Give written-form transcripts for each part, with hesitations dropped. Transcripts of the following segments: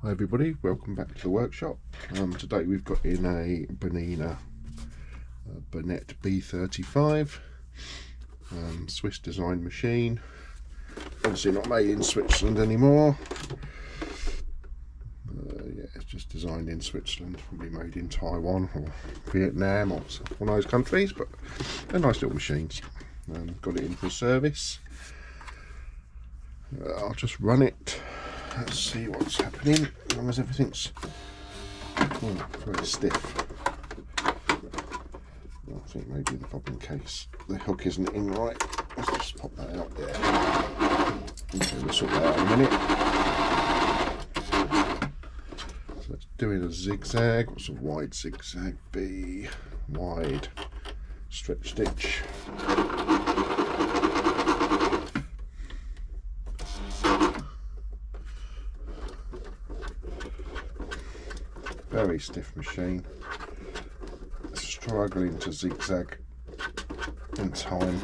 Hi everybody, welcome back to the workshop. Today we've got in a Bernette b35 Swiss design machine. Obviously not made in Switzerland anymore. Yeah, it's just designed in Switzerland, probably made in Taiwan or Vietnam or one of those countries, but they're nice little machines. Got it in for service. I'll just run it. Let's see what's happening, as long as everything's very stiff. I think maybe the bobbin case, the hook isn't in right. Let's just pop that out there. Okay, we'll sort that out in a minute. So it's doing a zigzag. What's a wide zigzag? B wide stretch stitch. Very stiff machine, struggling to zigzag in time.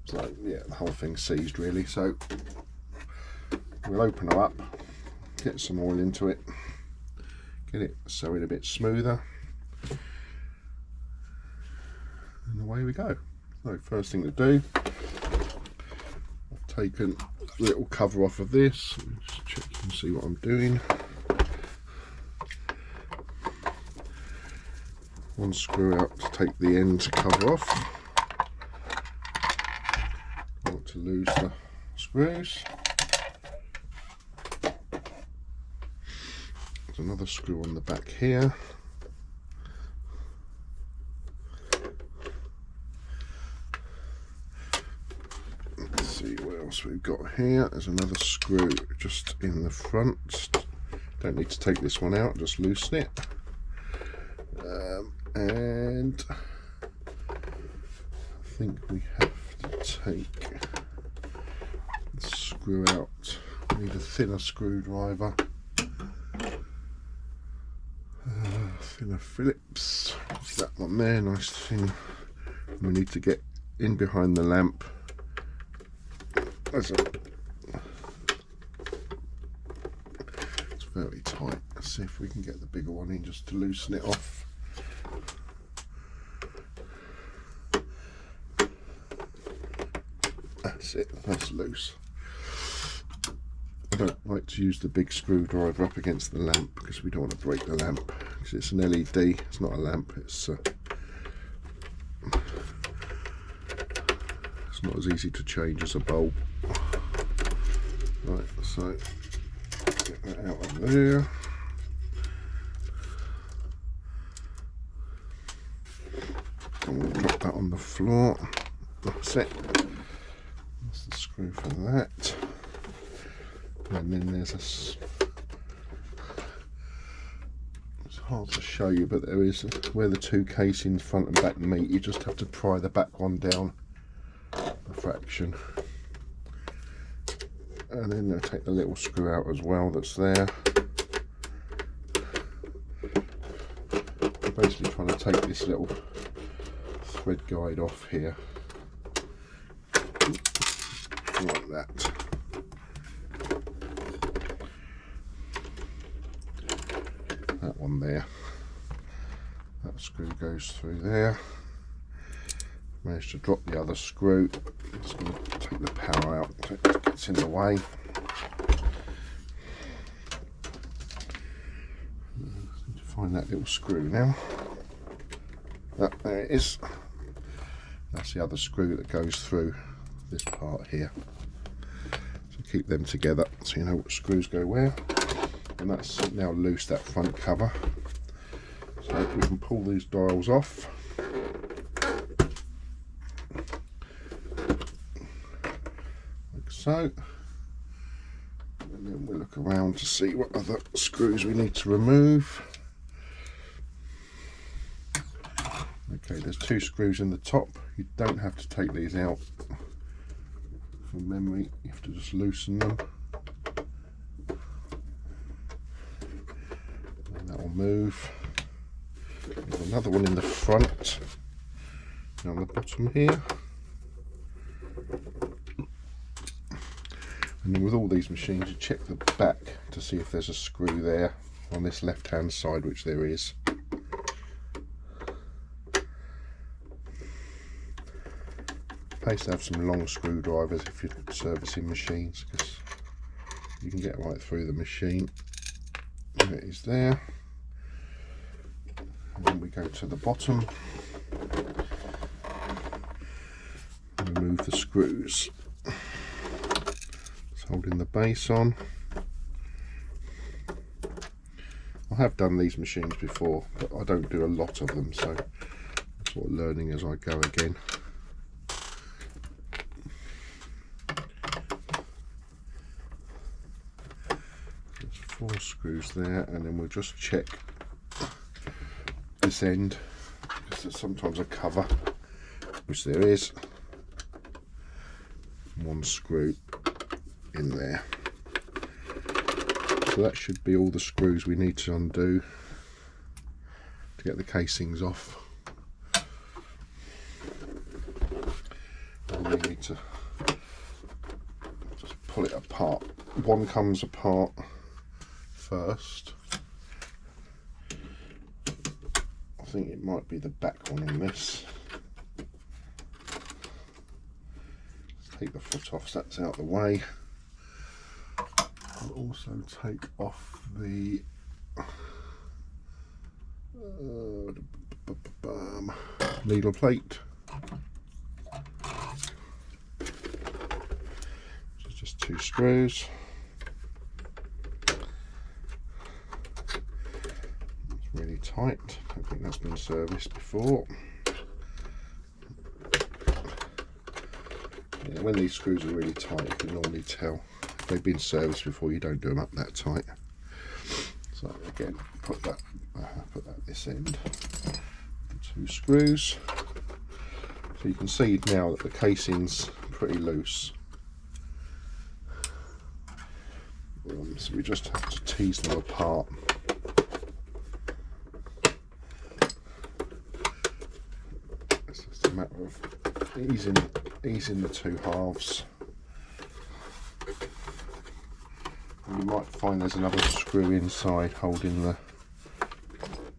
So yeah, the whole thing seized really, so we'll open her up, get some oil into it, get it sewing a bit smoother, and away we go. So first thing to do, I've taken the little cover off of this. Just check you can see what I'm doing. One screw out to take the end to cover off. Want to lose the screws. There's another screw on the back here. Let's see what else we've got here. There's another screw just in the front. Don't need to take this one out, just loosen it. And I think we have to take the screw out. We need a thinner screwdriver, thinner Phillips. It's that one there, nice thin. We need to get in behind the lamp. It's very tight. Let's see if we can get the bigger one in just to loosen it off. That's it, that's loose. I don't like to use the big screwdriver up against the lamp because we don't want to break the lamp, because it's an LED, it's not a lamp, it's not as easy to change as a bulb. Right, so get that out of there. And we'll drop that on the floor. That's it. That's the screw for that. And then there's it's hard to show you, but there is where the two casings front and back meet. You just have to pry the back one down a fraction, and then I'll take the little screw out as well that's there. I'm basically trying to take this little thread guide off here, like that. That one there, that screw goes through there. Managed to drop the other screw. Just going to take the power out so it gets in the way. Need to find that little screw now. There it is. That's the other screw that goes through this part here. So keep them together so you know what screws go where. And that's now loose, that front cover. So we can pull these dials off. Like so. And then we'll look around to see what other screws we need to remove. Okay, there's two screws in the top. You don't have to take these out from memory, you have to just loosen them. And that will move. There's another one in the front, and on the bottom here. And then with all these machines, you check the back to see if there's a screw there on this left hand side, which there is. Pays to have some long screwdrivers if you're servicing machines, because you can get right through the machine. There it is there. And then we go to the bottom, remove the screws. It's holding the base on. I have done these machines before, but I don't do a lot of them, so I'm sort of learning as I go again. There's 4 screws there, and then we'll just check this end, because there's sometimes a cover, which there is. 1 screw in there. So that should be all the screws we need to undo to get the casings off. And we need to just pull it apart. One comes apart first. I think it might be the back one on this. Let's take the foot off so that's out the way. I'll also take off the needle plate. So just 2 screws. It's really tight. I don't think that's been serviced before. Yeah, when these screws are really tight, you can normally tell. If they've been serviced before, you don't do them up that tight. So again, put that this end. The 2 screws. So you can see now that the casing's pretty loose. So we just have to tease them apart. It's just a matter of easing the 2 halves. And you might find there's another screw inside holding the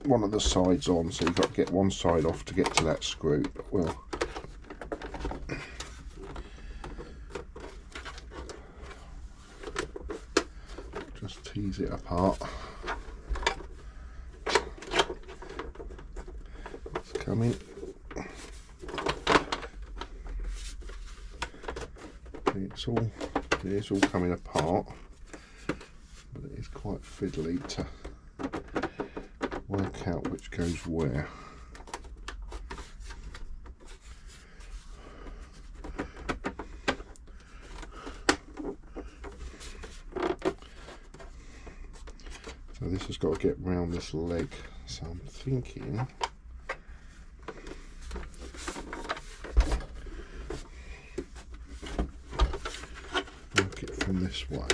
one of the sides on, so you've got to get one side off to get to that screw. But we'll just tease it apart. It's coming. It's all coming apart, but it is quite fiddly to work out which goes where. So this has got to get round this leg, so I'm thinking work it from this way.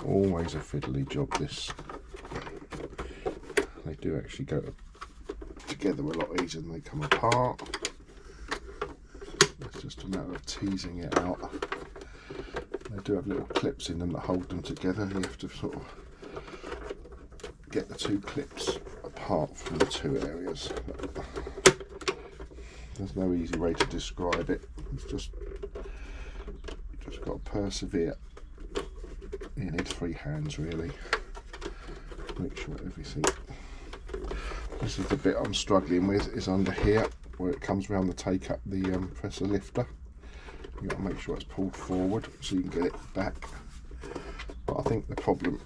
Always a fiddly job, this. They do actually go together a lot easier than they come apart. It's just a matter of teasing it out. They do have little clips in them that hold them together. You have to sort of get the 2 clips apart from the 2 areas. There's no easy way to describe it. It's just, you just got to persevere. You need 3 hands really. Make sure everything. This is the bit I'm struggling with, is under here where it comes around the take up the presser lifter. You've got to make sure it's pulled forward so you can get it back. But I think the problem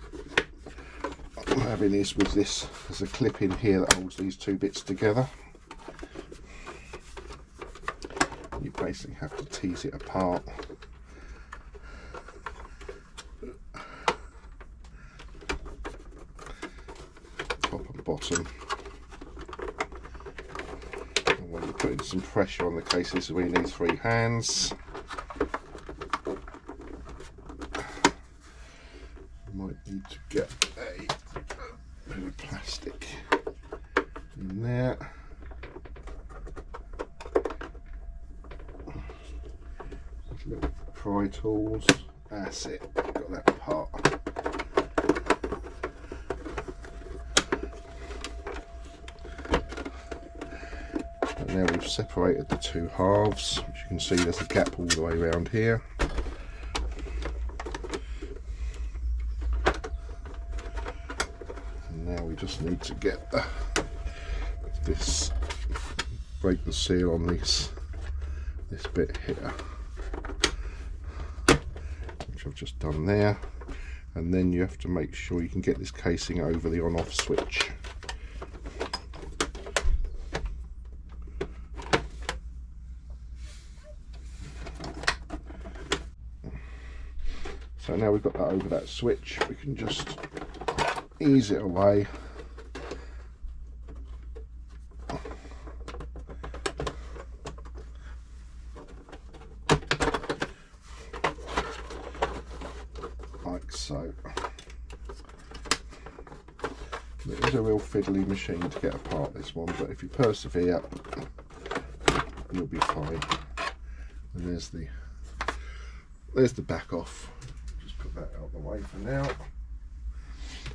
I'm having is with this, there's a clip in here that holds these 2 bits together. You basically have to tease it apart. Top and bottom. And when you're putting some pressure on the case, this is where you need 3 hands. need to get a bit of plastic in there. Little pry tools. That's it. Got that part. And now we've separated the two halves. As you can see, there's a gap all the way around here. And now we just need to get this, break the seal on this bit here, which I've just done there. And then you have to make sure you can get this casing over the on-off switch. So now we've got that over that switch, we can just ease it away. Like so. It is a real fiddly machine to get apart, this one, but if you persevere, you'll be fine. And there's the back off. Put that out of the way for now.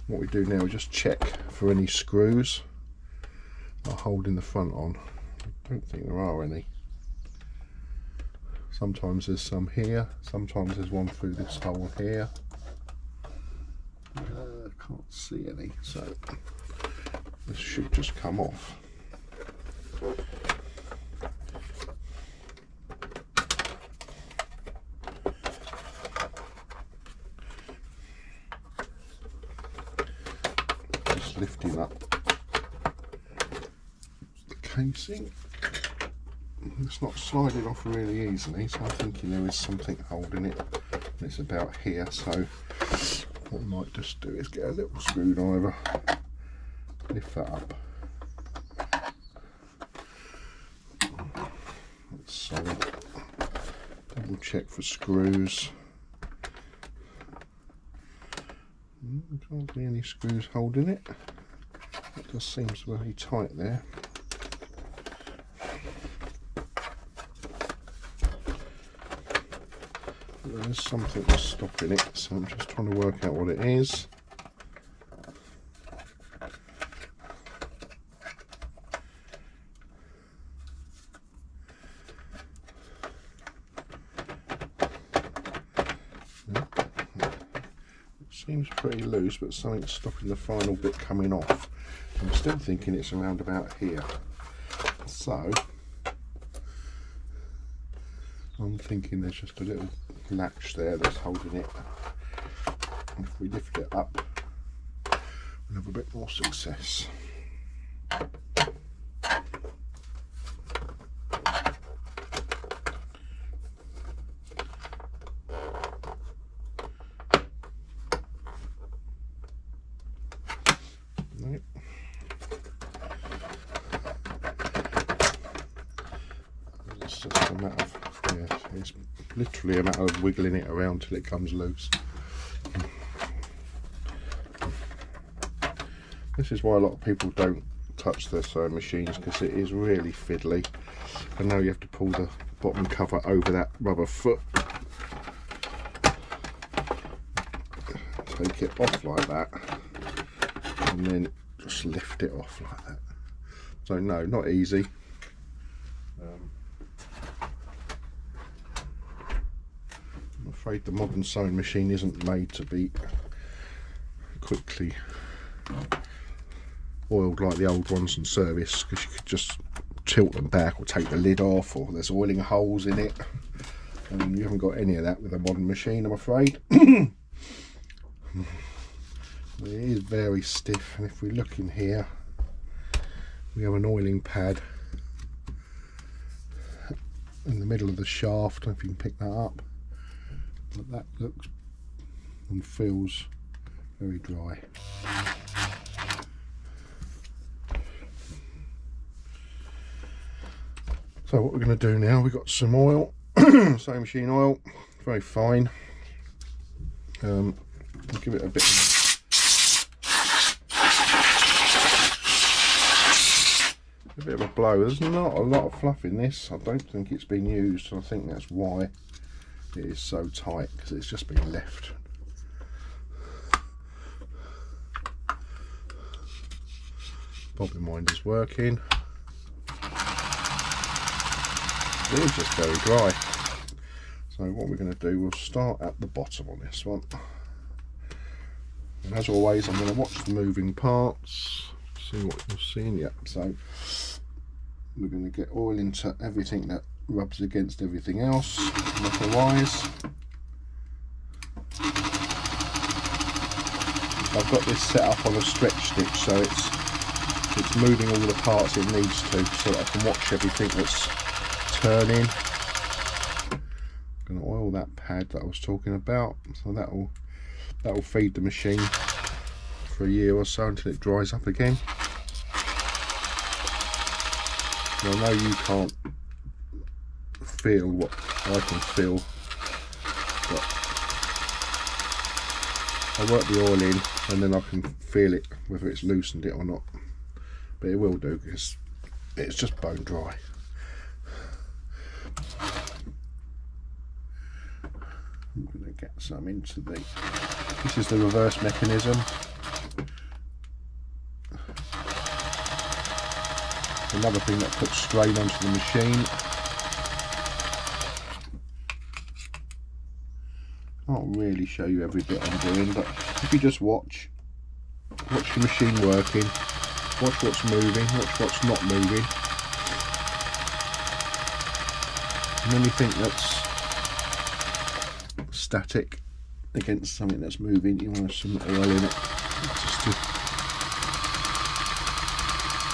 What we do now is just check for any screws that are holding the front on. I don't think there are any. Sometimes there's some here, sometimes there's one through this hole here. Can't see any, so this should just come off. Lifting up the casing. It's not sliding off really easily, so I'm thinking there is something holding it. It's about here, so what I might just do is get a little screwdriver, lift that up. That's solid. Double check for screws. Can't see any screws holding it. It just seems very tight there. There's something that's stopping it, so I'm just trying to work out what it is. Seems pretty loose, but something's stopping the final bit coming off. I'm still thinking it's around about here. So I'm thinking there's just a little latch there that's holding it. And if we lift it up, we'll have a bit more success. It's just a matter of, yeah, it's literally a matter of wiggling it around till it comes loose. This is why a lot of people don't touch their sewing machines, because it is really fiddly. And now you have to pull the bottom cover over that rubber foot, take it off like that, and then just lift it off like that. So no, not easy. I'm afraid the modern sewing machine isn't made to be quickly oiled like the old ones and serviced, because you could just tilt them back or take the lid off, or there's oiling holes in it, and you haven't got any of that with a modern machine, I'm afraid. It is very stiff, and if we look in here, we have an oiling pad in the middle of the shaft. I don't know if you can pick that up, but that looks and feels very dry. So what we're going to do now, we've got some oil, sewing machine oil, very fine. I'll give it a bit of A bit of a blow. There's not a lot of fluff in this. I don't think it's been used, so I think that's why it is so tight, because it's just been left. Bobbin winder's working. It is just very dry. So what we're going to do, we'll start at the bottom on this one. And as always, I'm going to watch the moving parts, see what you're seeing. Yep, so we're going to get oil into everything that rubs against everything else, metal-wise. I've got this set up on a stretch stitch, so it's moving all the parts it needs to, so that I can watch everything that's turning. I'm going to oil that pad that I was talking about, so that'll feed the machine for a year or so until it dries up again. Now, I know you can't feel what I can feel, but I work the oil in and then I can feel it, whether it's loosened it or not. But it will do, because it's just bone dry. I'm going to get some into this is the reverse mechanism. Another thing that puts strain onto the machine. Can't really show you every bit I'm doing, but if you just watch the machine working, watch what's moving, watch what's not moving, and anything that's static against something that's moving, you want some oil in it.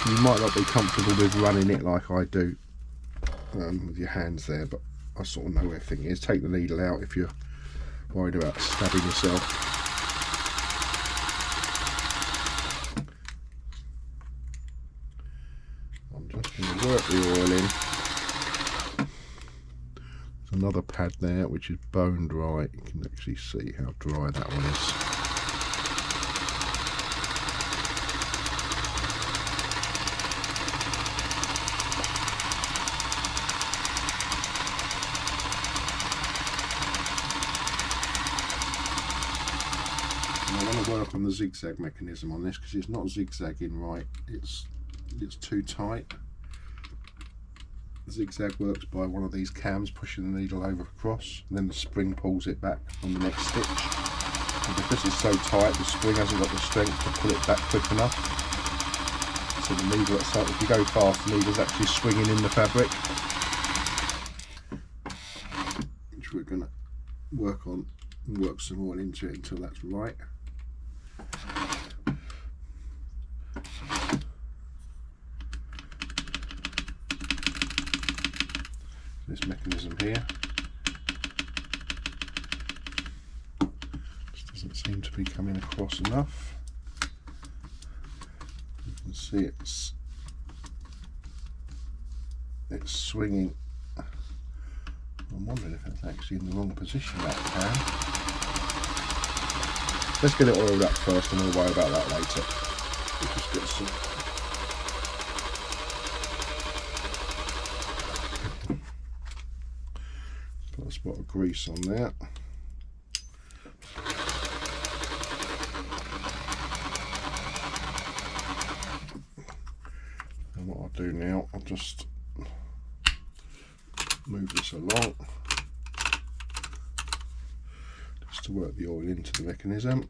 You might not be comfortable with running it like I do with your hands there, but I sort of know where everything is. Take the needle out if you're worried about stabbing yourself. I'm just going to work the oil in. There's another pad there which is bone dry. You can actually see how dry that one is. Work on the zigzag mechanism on this, because it's not zigzagging right, it's too tight. The zigzag works by one of these cams pushing the needle over across, and then the spring pulls it back on the next stitch, and because it's so tight the spring hasn't got the strength to pull it back quick enough, so the needle, if you go fast, the needle's actually swinging in the fabric, which we're going to work on and work some oil into it until that's right. This mechanism here just doesn't seem to be coming across enough. You can see it's swinging. I'm wondering if it's actually in the wrong position, that can. Let's get it oiled up first and we'll worry about that later. We'll just get some spot of grease on there. And what I'll do now, I'll just move this along just to work the oil into the mechanism.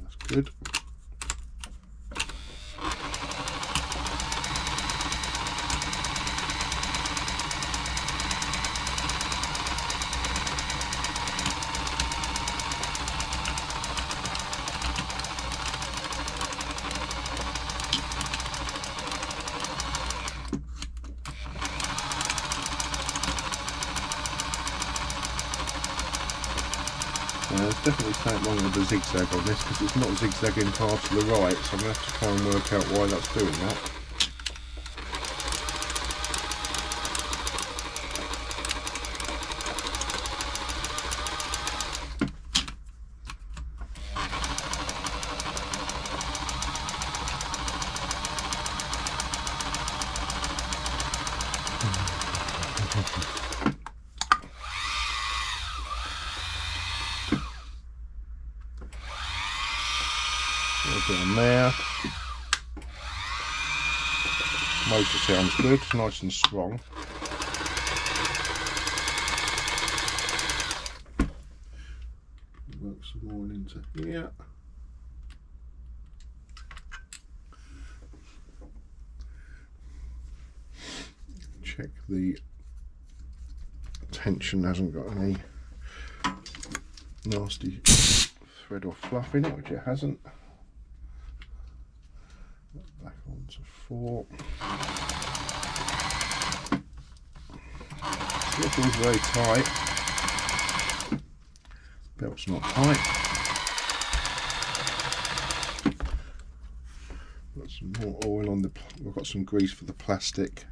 That's good. There's definitely something wrong with the zigzag on this, because it's not zigzagging far to the right, so I'm going to have to try and work out why that's doing that. bit on there. Motor sounds good, nice and strong. Work some more into here. Check the tension hasn't got any nasty thread or fluff in it, which it hasn't. Back onto 4. Still feels very tight. Belt's not tight. Got some more oil on the. We've got some grease for the plastic.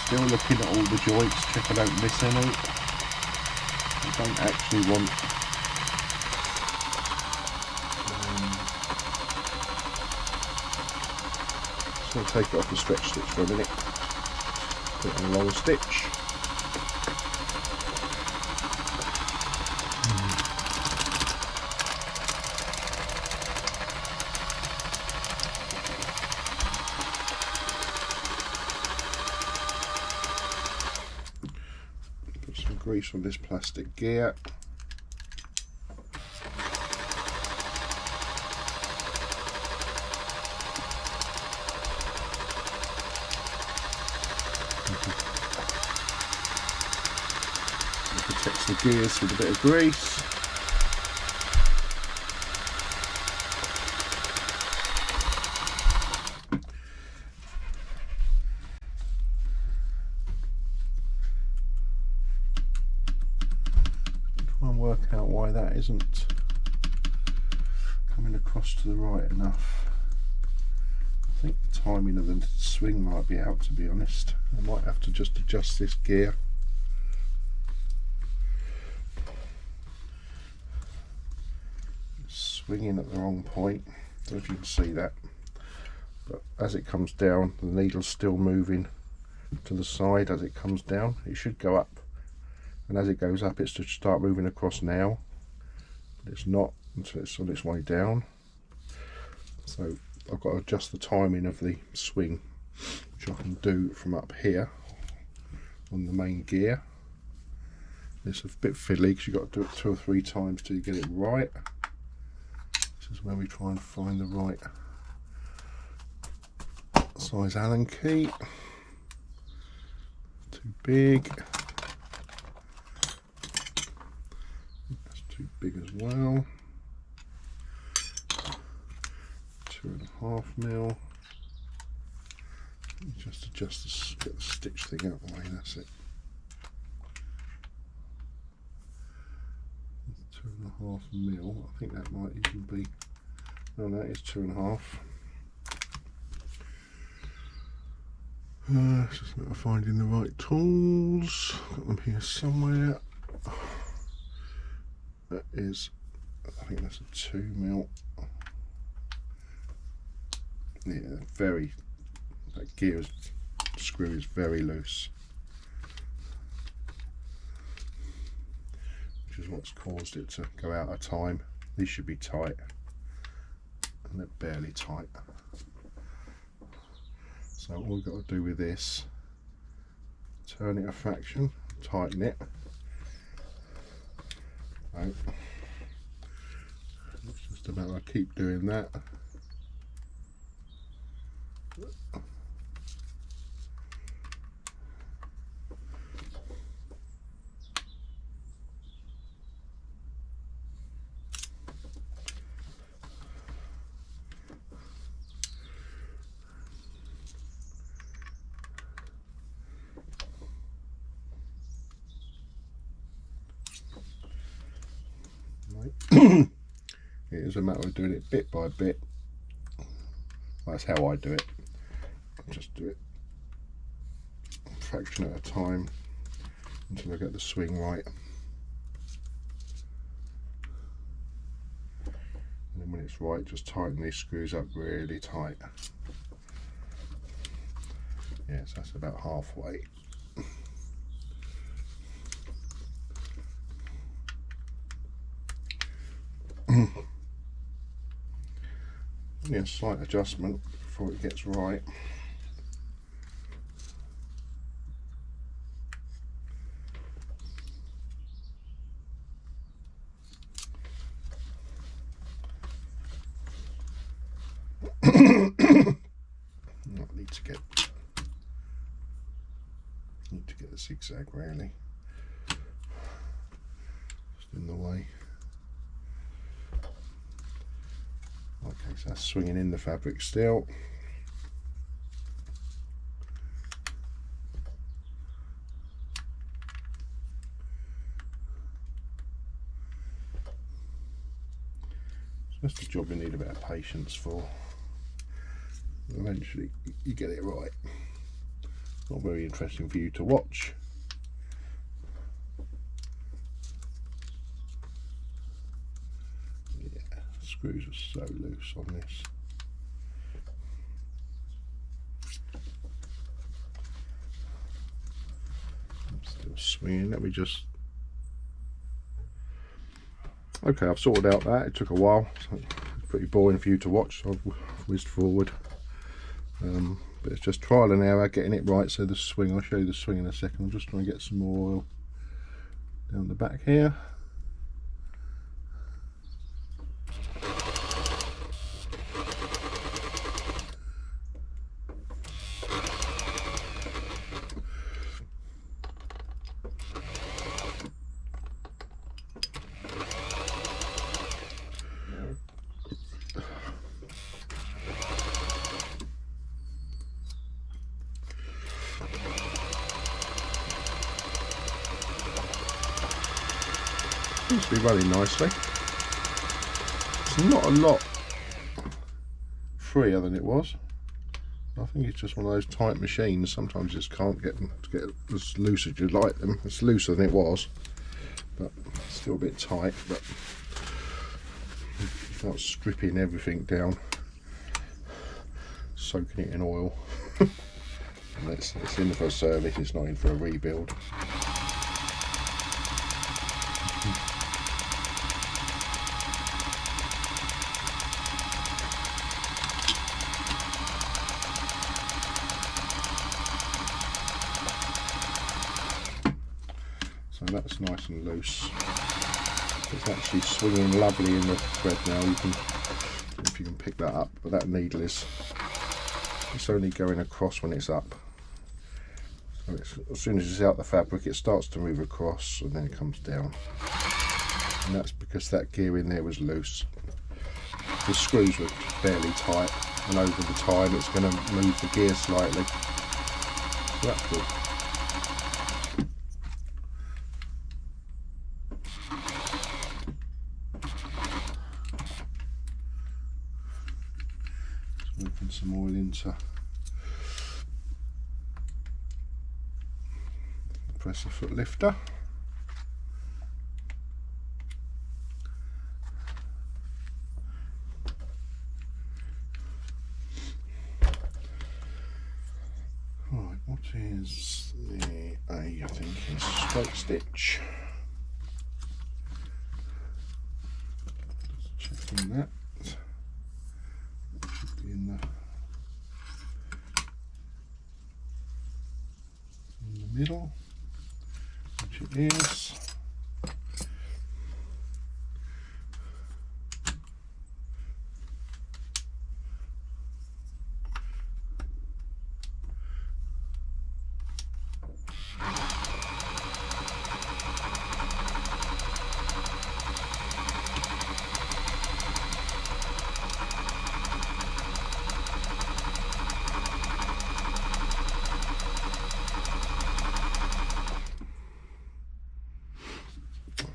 Still looking at all the joints, check I don't miss any. I don't actually want just going to take it off the stretch stitch for a minute, put it on a long stitch. Grease on this plastic gear. It protects the gears with a bit of grease. Work out why that isn't coming across to the right enough. I think the timing of the swing might be out, to be honest. I might have to just adjust this gear. It's swinging at the wrong point. I don't know if you can see that, but as it comes down, the needle's still moving to the side. As it comes down, it should go up. And as it goes up, it's to start moving across now, but it's not until it's on its way down. So I've got to adjust the timing of the swing, which I can do from up here on the main gear. It's a bit fiddly because you've got to do it 2 or 3 times till you get it right. This is where we try and find the right size Allen key. Too big. Too big as well. 2.5 mil. Just adjust the, get the stitch thing out of the way. That's it. 2.5 mil. I think that might even be. No, that is 2.5. It's just a matter of finding the right tools. Got them here somewhere. That is, I think that's a 2 mil. Yeah, that gear screw is very loose, which is what's caused it to go out of time. These should be tight, and they're barely tight. So all we've got to do with this, turn it a fraction, tighten it. Right. It's just about I keep doing that. It is a matter of doing it bit by bit. That's how I do it. Just do it a fraction at a time until I get the swing right. And then when it's right, just tighten these screws up really tight. Yes, that's about halfway. Only a slight adjustment before it gets right. Need to get the zigzag really just in the way. Okay, so that's swinging in the fabric still. It's just a job you need a bit of patience for. Eventually you get it right. Not very interesting for you to watch. Yeah, screws are so loose on this. I'm still swinging. Let me just... Okay, I've sorted out that. It took a while. So it's pretty boring for you to watch, so I've whizzed forward. But it's just trial and error, getting it right. So the swing, I'll show you the swing in a second. I'm just trying to get some more oil down the back here. Seems to be running nicely. It's not a lot freer than it was. I think it's just one of those tight machines. Sometimes you just can't get them to get as loose as you'd like them. It's looser than it was, but still a bit tight. But without stripping everything down, soaking it in oil. And it's in for a service. It's not in for a rebuild. So that's nice and loose. It's actually swinging lovely in the thread now. You can, if you can pick that up, but that needle is, it's only going across when it's up. So it's, as soon as it's out the fabric, it starts to move across and then it comes down. And that's because that gear in there was loose. The screws were fairly tight, and over the time it's going to move the gear slightly. So that's good. Working some oil into press the foot lifter. Right, what is the I think is straight stitch. Just checking that. In the middle, which it is.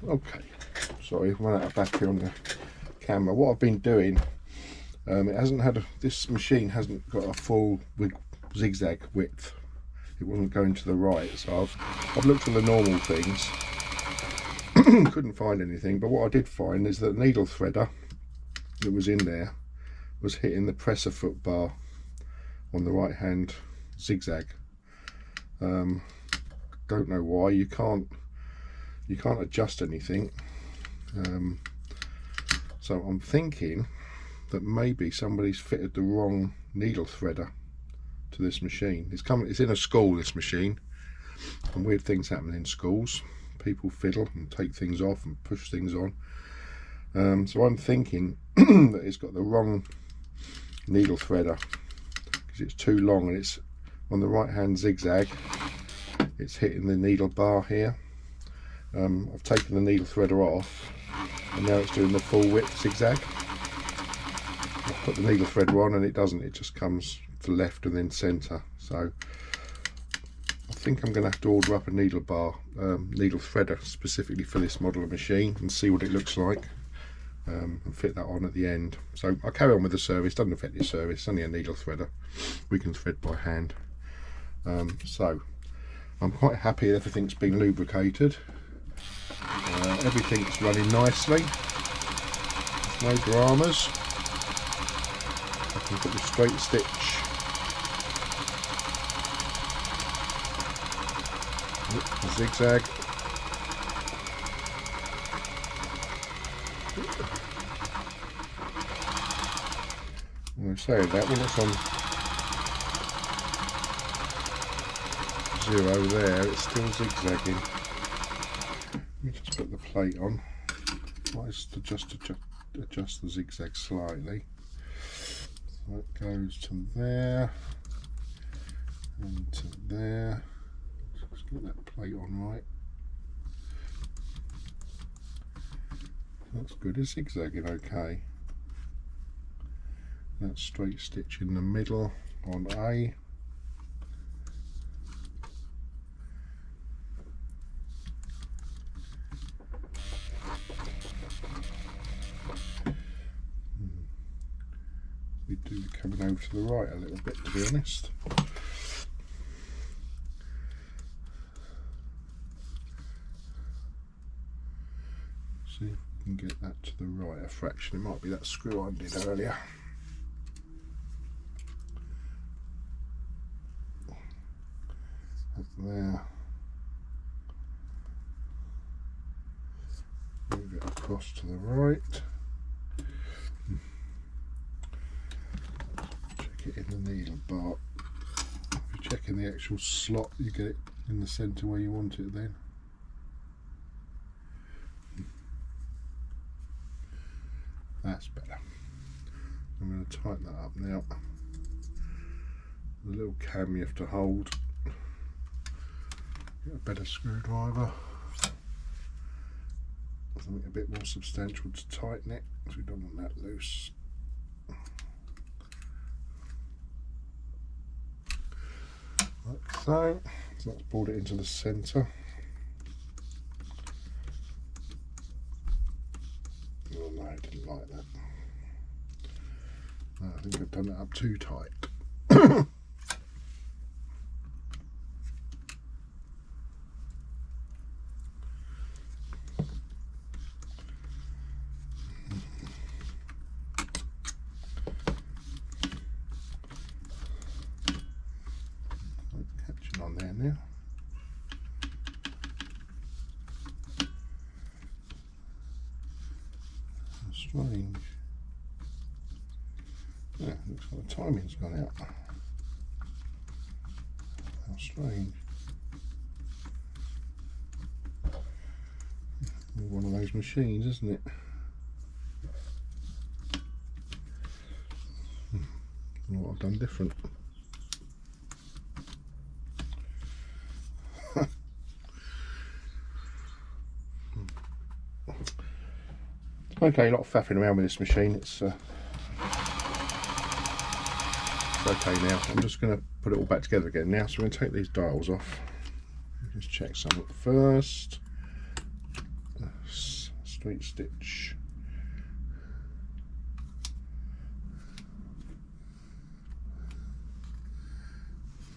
Okay, sorry, run out of battery on the camera. What I've been doing, it hasn't had this machine hasn't got a full zigzag width. It wasn't going to the right, so I've looked at the normal things. Couldn't find anything, but what I did find is that the needle threader that was in there was hitting the presser foot bar on the right hand zigzag. Don't know why. You can't adjust anything, so I'm thinking that maybe somebody's fitted the wrong needle threader to this machine. It's in a school, this machine, and weird things happen in schools. People fiddle and take things off and push things on, so I'm thinking that it's got the wrong needle threader because it's too long, and it's on the right hand zigzag, it's hitting the needle bar here. I've taken the needle threader off and now it's doing the full width zigzag. I've put the needle threader on and it doesn't, it just comes to left and then centre. So I think I'm going to have to order up a needle threader specifically for this model of machine and see what it looks like, and fit that on at the end. So I'll carry on with the service. Doesn't affect your service, it's only a needle threader. We can thread by hand. So I'm quite happy everything's been lubricated. Everything's running nicely, no dramas. I can put the straight stitch zigzag. And I say that when it's on 0 there, it's still zigzagging. Let me just put the plate on. Might just adjust the zigzag slightly. So it goes to there and to there. Just get that plate on right. That's good. It's zigzagging okay. That straight stitch in the middle on A. We do coming over to the right a little bit, to be honest. See if we can get that to the right a fraction. It might be that screw I did earlier. Up there. Move it across to the right. Check it in the needle bar. If you check in the actual slot, you get it in the centre where you want it then. That's better. I'm going to tighten that up now. The little cam you have to hold. Get a better screwdriver. Something a bit more substantial to tighten it, because we don't want that loose. Like so. So let's pull it into the centre. Oh no, I didn't like that. No, I think I've done it up too tight. Catching on there now. Strange. Yeah, looks like the timing's gone out. How strange. One of those machines, isn't it? I don't know what I've done different. Okay, a lot of faffing around with this machine. It's okay now. I'm just going to put it all back together again now. So we're going to take these dials off. Just check something first. straight stitch.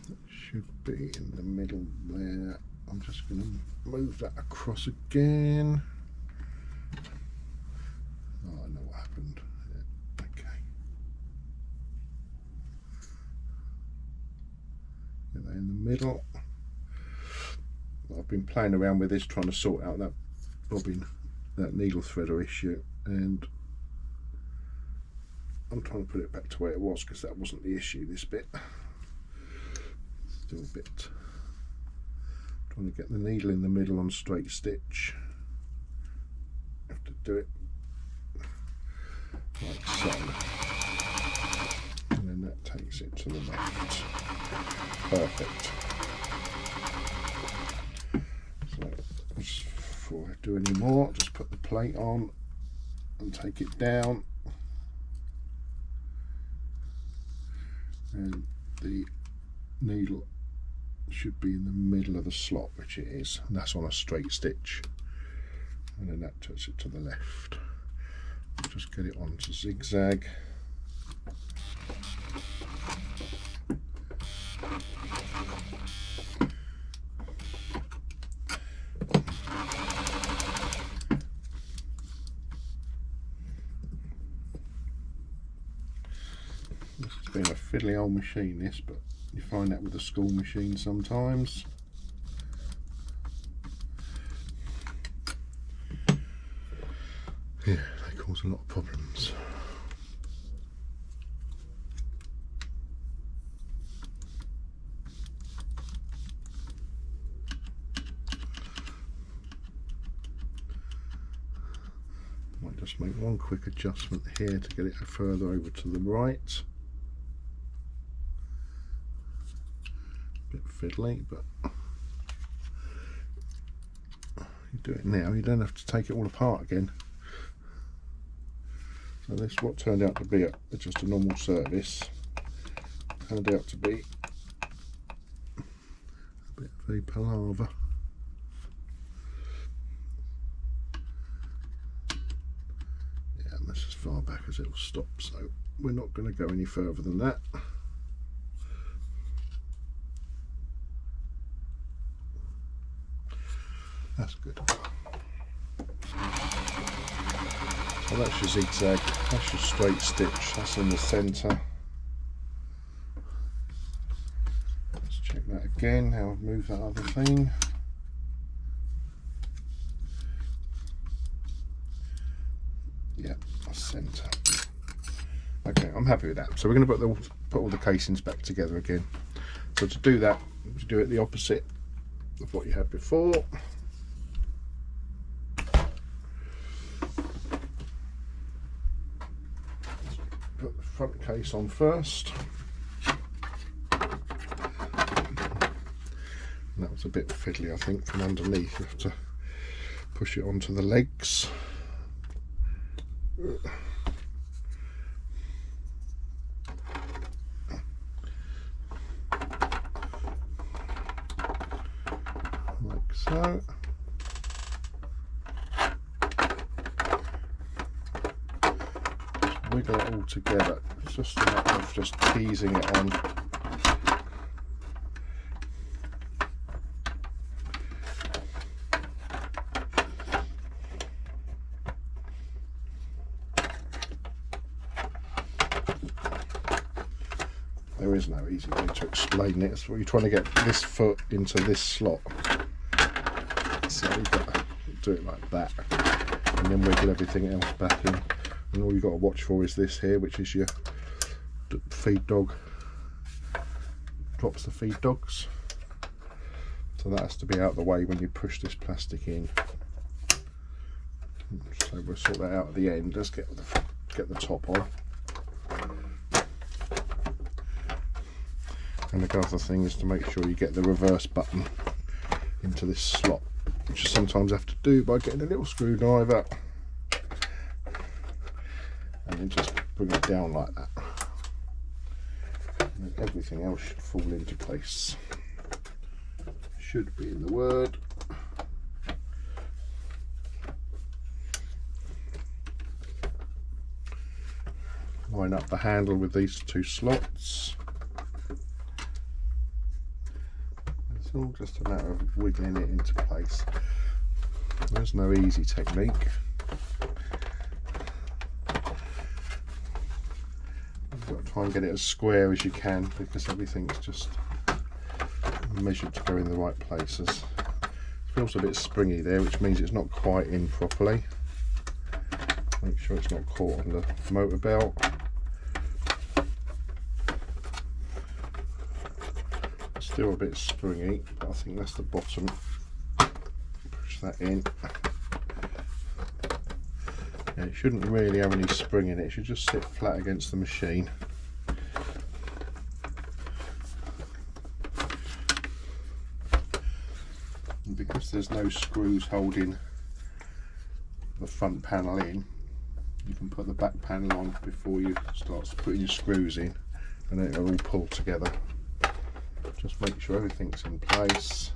That should be in the middle there. I'm just going to move that across again. Oh, I know what happened. Yeah, okay. Get that in the middle. I've been playing around with this, trying to sort out that bobbin, that needle threader issue, and I'm trying to put it back to where it was because that wasn't the issue. This bit still a bit. Trying to get the needle in the middle on straight stitch. Have to do it like so, and then that takes it to the left. Perfect. So just before I do any more, just put the plate on and take it down, and the needle should be in the middle of the slot, which it is, and that's on a straight stitch, and then that takes it to the left. Just get it onto zigzag. This has been a fiddly old machine, this, but you find that with a school machine sometimes. Yeah, they cause a lot of problems. Might just make one quick adjustment here to get it further over to the right. Bit fiddly, but you do it now, you don't have to take it all apart again. So this, what turned out to be just a normal service, turned out to be a bit of a palaver. Yeah, and that's as far back as it will stop, so we're not going to go any further than that. That's good. So that's your zigzag, that's your straight stitch, that's in the centre. Let's check that again, now I've moved that other thing. Yeah, that's centre. Okay, I'm happy with that. So we're going to put all the casings back together again. So to do that, you do it the opposite of what you had before. Put the front case on first. And that was a bit fiddly, I think, from underneath. You have to push it onto the legs. Like so. Wiggle it all together. It's just a matter of just teasing it on. There is no easy way to explain it. So you're trying to get this foot into this slot. So you've got to do it like that, and then wiggle everything else back in. And all you've got to watch for is this here, which is your feed dog. Drops the feed dogs. So that has to be out of the way when you push this plastic in. So we'll sort that out at the end. Let's get the top on. And the other thing is to make sure you get the reverse button into this slot, which you sometimes have to do by getting a little screwdriver. And then just bring it down like that, and then everything else should fall into place. Should be in the word. line up the handle with these two slots. It's all just a matter of wiggling it into place. There's no easy technique. You've got to try and get it as square as you can, because everything's just measured to go in the right places. It feels a bit springy there, which means it's not quite in properly. Make sure it's not caught on the motor belt. It's still a bit springy, but I think that's the bottom. Push that in. Yeah, it shouldn't really have any spring in it. It should just sit flat against the machine. And because there's no screws holding the front panel in, you can put the back panel on before you start putting your screws in, and then it'll all pull together. Just make sure everything's in place.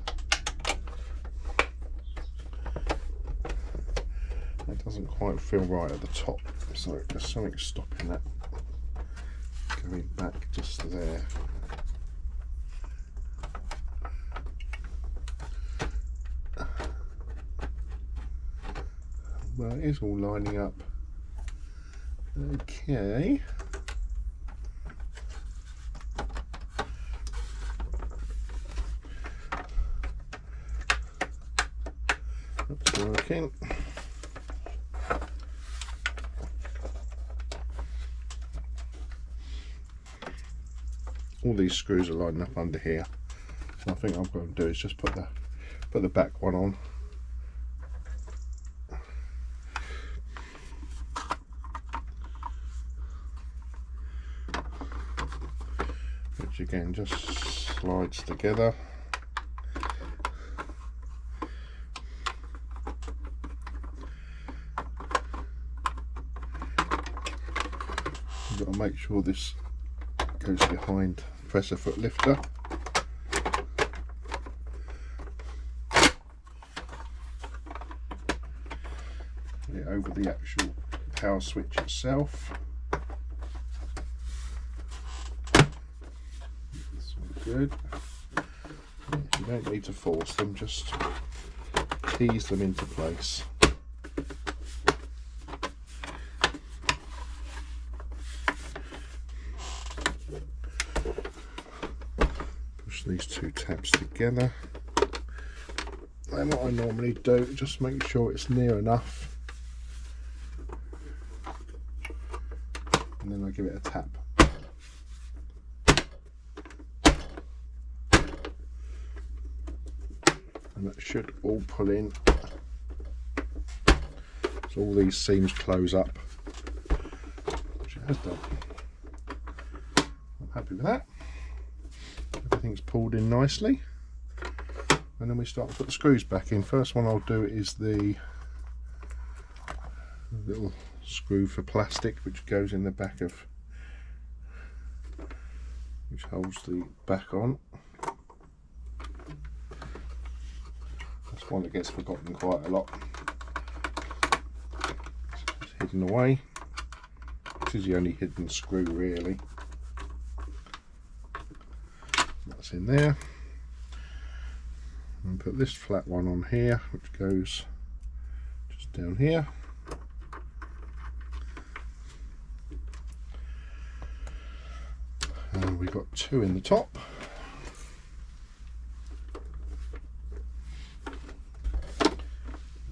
It doesn't quite feel right at the top, so there's something stopping that going back just there. Well, it is all lining up. Okay. That's working. All these screws are lining up under here. So I think what I'm going to do is just put the back one on. Which again just slides together. You've got to make sure this goes behind the pressure foot lifter. Get it over the actual power switch itself. Good. You don't need to force them, just tease them into place. Push these two tabs together. And what I normally do, just make sure it's near enough, and then I give it a tap. And that should all pull in, so all these seams close up, which it has done. I'm happy with that. Everything's pulled in nicely, and then we start to put the screws back in. First one I'll do is the little screw for plastic, which goes in the back of, which holds the back on. That's one that gets forgotten quite a lot. It's hidden away. This is the only hidden screw really. That's in there. And put this flat one on here, which goes just down here. And we've got two in the top.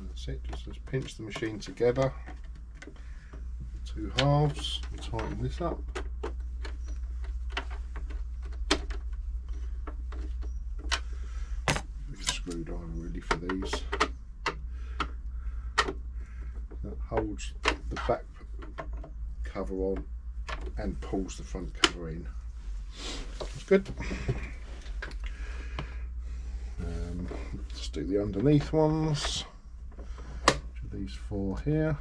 That's it, just pinch the machine together, two halves, and tighten this up. Screwdriver really for these. That holds the back cover on and pulls the front cover in. That's good. Let's do the underneath ones. These four here.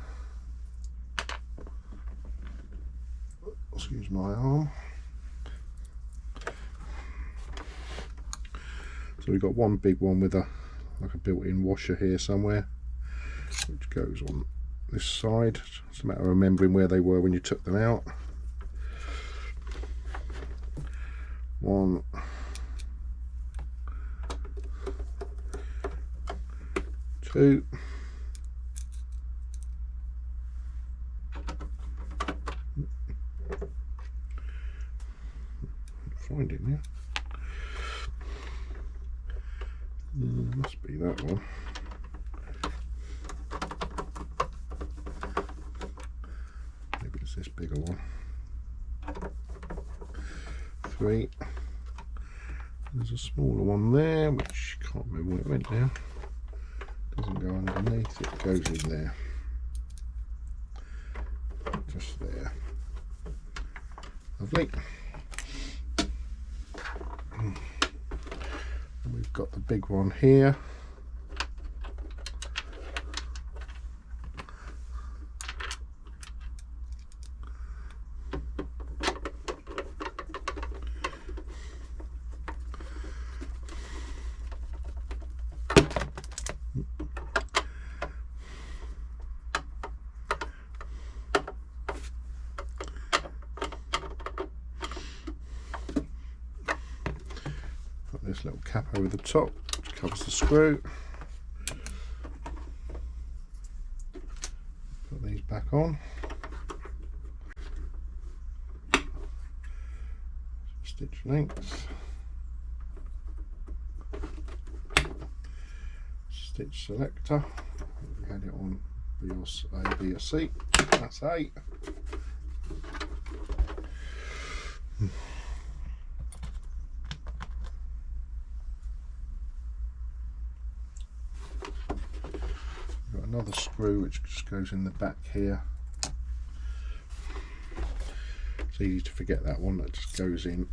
Excuse my arm. So we've got one big one with like a built-in washer here somewhere, which goes on this side. It's a matter of remembering where they were when you took them out. 1, 2, find it now. Must be that one. Maybe it's this bigger one. 3. There's a smaller one there, which I can't remember where it went now. Doesn't go underneath, it goes in there. Just there. Lovely. We've got the big one here. This little cap over the top which covers the screw. Put these back on. Stitch length. Stitch selector. We had it on A, B or C. That's A. Another screw which just goes in the back here. It's easy to forget that one, that just goes in.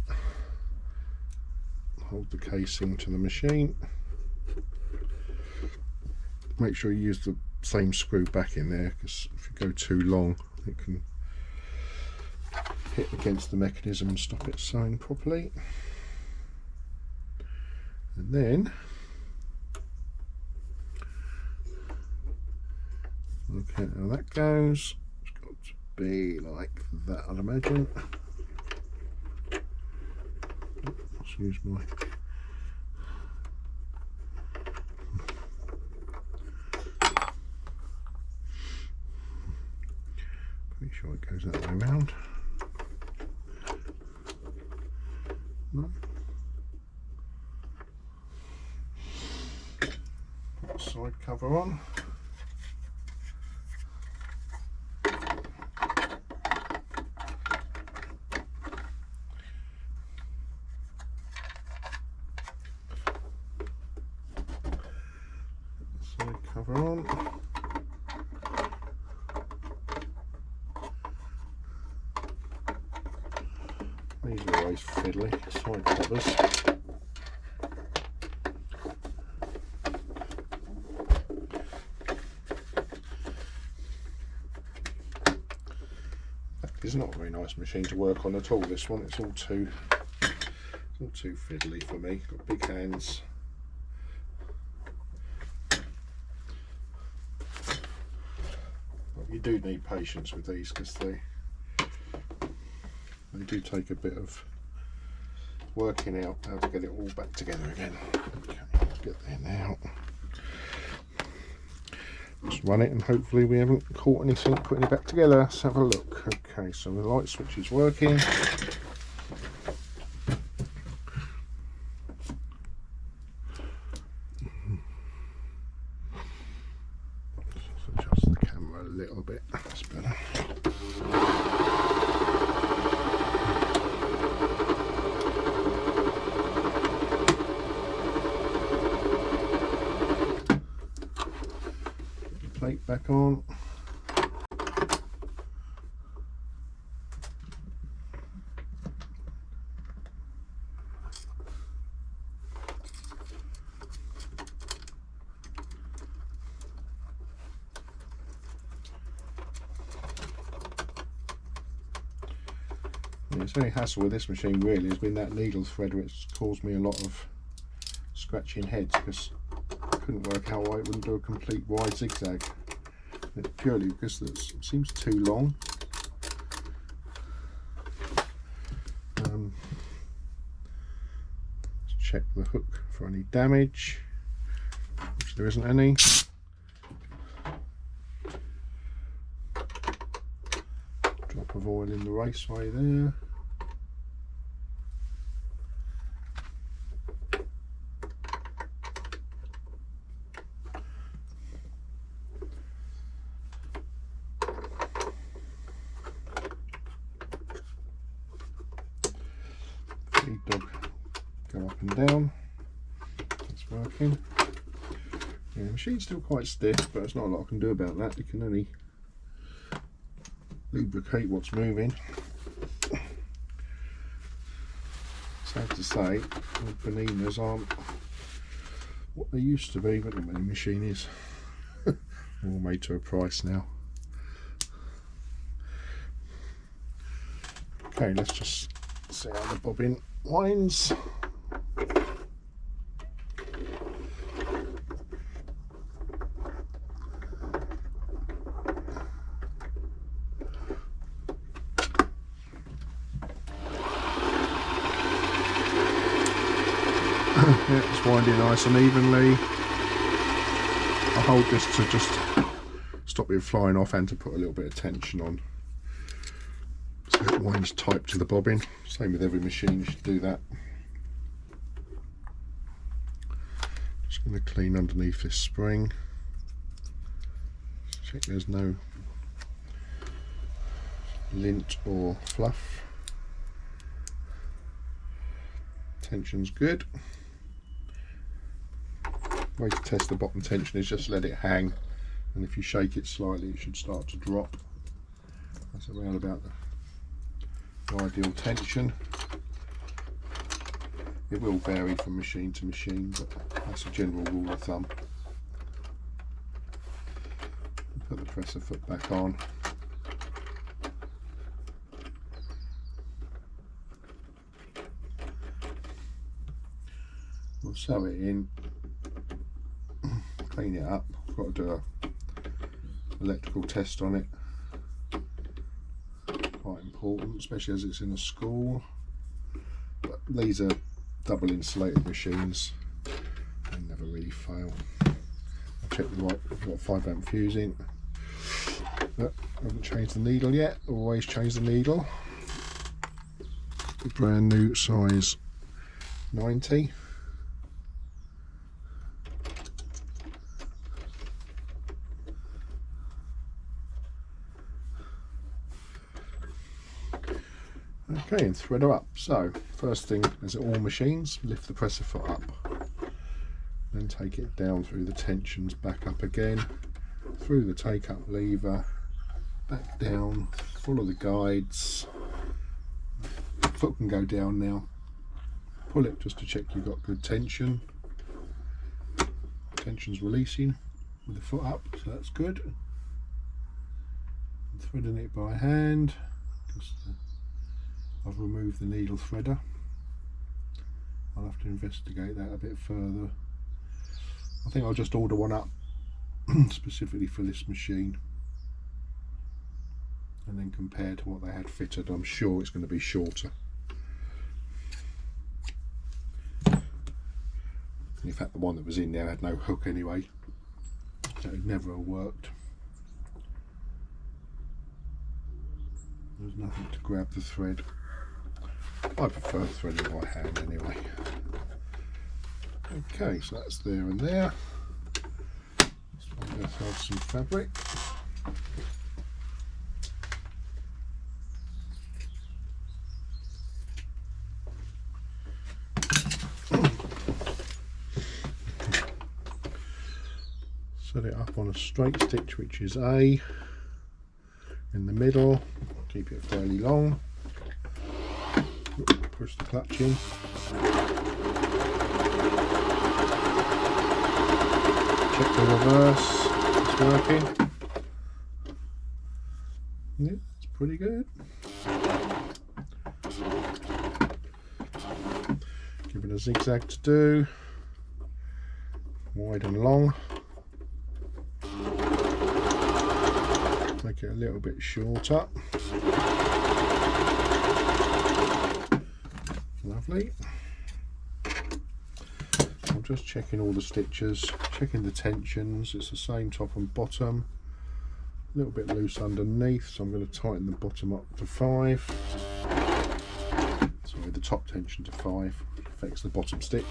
Hold the casing to the machine. Make sure you use the same screw back in there, because if you go too long it can hit against the mechanism and stop it sewing properly. And then look at how that goes. It's got to be like that, I'd imagine. Let's use my pretty sure it goes that way around. No. Put the side cover on. Cover on. These are always fiddly, side covers. It's not a very nice machine to work on at all, this one. It's all too fiddly for me. Got big hands. You do need patience with these, because they do take a bit of working out how to get it all back together again. Okay, let's get there now. Just run it and hopefully we haven't caught anything putting it back together. Let's have a look. Okay, so the light switch is working. Adjust the camera a little bit, that's better. Put the plate back on. It's only hassle with this machine really has been that needle thread, which caused me a lot of scratching heads, because I couldn't work out why it wouldn't do a complete wide zigzag. It's purely because it seems too long. check the hook for any damage, which there isn't any. Drop of oil in the raceway there. Feed dog go up and down. It's working. Yeah, the machine's still quite stiff, but there's not a lot I can do about that. You can only lubricate what's moving. Sad to say, the paninas aren't what they used to be, but the many machine is. All made to a price now. Okay, let's just see how the bobbin winds. Yeah, it's winding nice and evenly. I hold this to just stop it flying off and to put a little bit of tension on, so it winds tight to the bobbin. Same with every machine, you should do that. Just going to clean underneath this spring. Check there's no lint or fluff. Tension's good. Way to test the bottom tension is just let it hang, and if you shake it slightly it should start to drop. That's around about the ideal tension. It will vary from machine to machine, but that's a general rule of thumb. Put the presser foot back on. We'll sew it in. Clean it up. I've got to do an electrical test on it. Quite important, especially as it's in a school. But these are double insulated machines. They never really fail. I'll check the right. I've got a 5 amp fuse in. But I haven't changed the needle yet. Always change the needle. Brand new size 90. Okay, and thread her up. So, first thing, as at all machines, lift the presser foot up. Then take it down through the tensions, back up again, through the take-up lever, back down, follow the guides. Foot can go down now. Pull it just to check you've got good tension. Tension's releasing with the foot up, so that's good. I'm threading it by hand. I've removed the needle threader. I'll have to investigate that a bit further. I think I'll just order one up specifically for this machine and then compare to what they had fitted. I'm sure it's going to be shorter. In fact, the one that was in there had no hook anyway, so it never worked. There's nothing to grab the thread. I prefer threading by hand anyway. Okay, so that's there and there. Let's have some fabric. Set it up on a straight stitch, which is A in the middle. Keep it fairly long. Push the clutch in. Check the reverse. It's working. Yeah, it's pretty good. Give it a zigzag to do. Wide and long. Make it a little bit shorter. Lovely. just checking all the stitches, checking the tensions. It's the same top and bottom, a little bit loose underneath, so I'm going to tighten the bottom up to 5. Sorry, the top tension to 5, which affects the bottom stitch.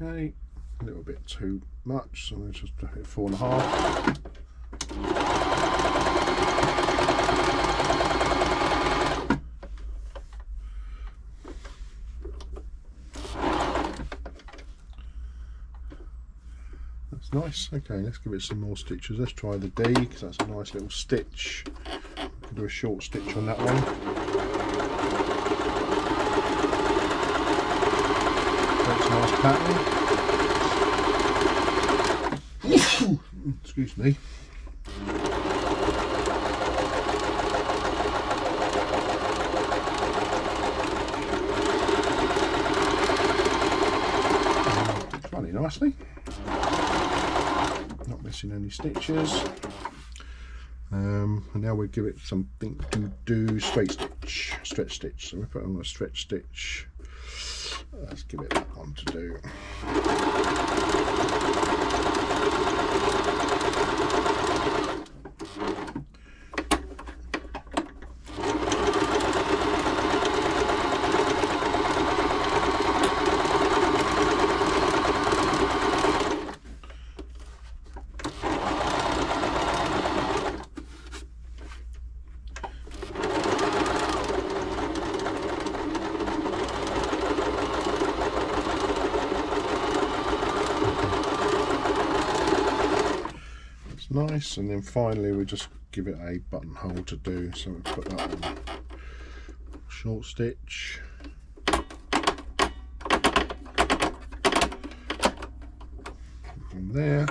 Okay, a little bit too much, so let's just hit 4.5. That's nice. Okay, let's give it some more stitches. Let's try the D, because that's a nice little stitch. I can do a short stitch on that one. That's a nice pattern. Excuse me. It's running nicely. Not missing any stitches. And now we'll give it something to do stretch stitch. So we put on a stretch stitch. Let's give it that one to do. Nice, and then finally we just give it a buttonhole to do, so we put that on short stitch, on there,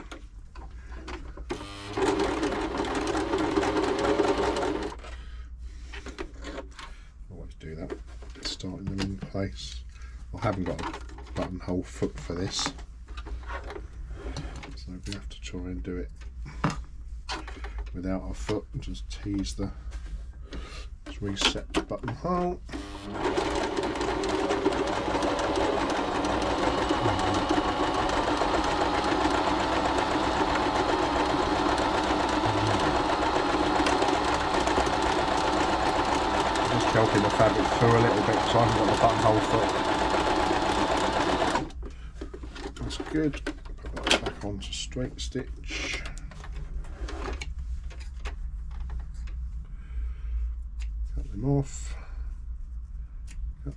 always do that, starting them in place. I haven't got a buttonhole foot for this, so we have to try and do it without our foot and just tease the, just reset the buttonhole. Just helping the fabric through a little bit so I haven't got the buttonhole foot. That's good. Put that back onto straight stitch. Cut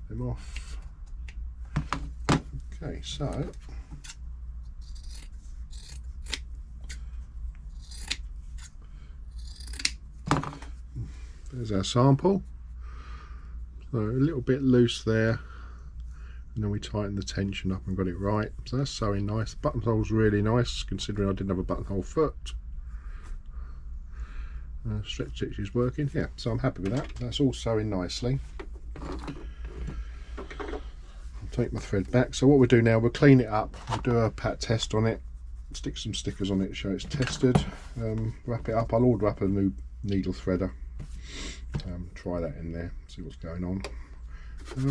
them off. Okay, so there's our sample. So a little bit loose there, and then we tighten the tension up and got it right. So that's sewing nice. The buttonhole's really nice considering I didn't have a buttonhole foot. Stretch stitch is working, yeah, so I'm happy with that. That's all sewing nicely. I'll take my thread back. So what we'll do now, we'll clean it up, we'll do a pat test on it, stick some stickers on it to show it's tested, wrap it up. I'll order up a new needle threader, try that in there, see what's going on.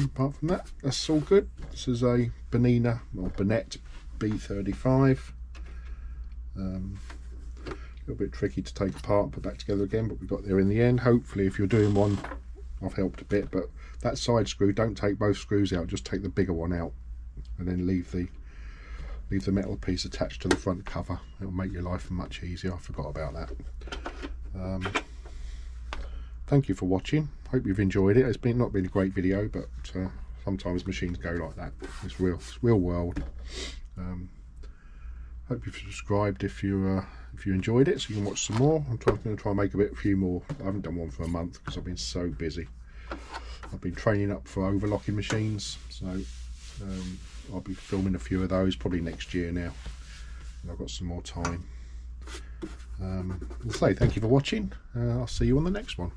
Apart from that, that's all good. This is a Bernette b35. A little bit tricky to take apart and put back together again, but we got there in the end. Hopefully if you're doing one, I've helped a bit, but that side screw, don't take both screws out, just take the bigger one out and then leave the metal piece attached to the front cover. It'll make your life much easier. I forgot about that. Thank you for watching. Hope you've enjoyed it. It's not been a great video, but sometimes machines go like that. It's real world. Hope you've subscribed if you enjoyed it, so you can watch some more. I'm going to try and make a few more. I haven't done one for a month because I've been so busy. I've been training up for overlocking machines, so I'll be filming a few of those probably next year now. And I've got some more time. I'll say thank you for watching. I'll see you on the next one.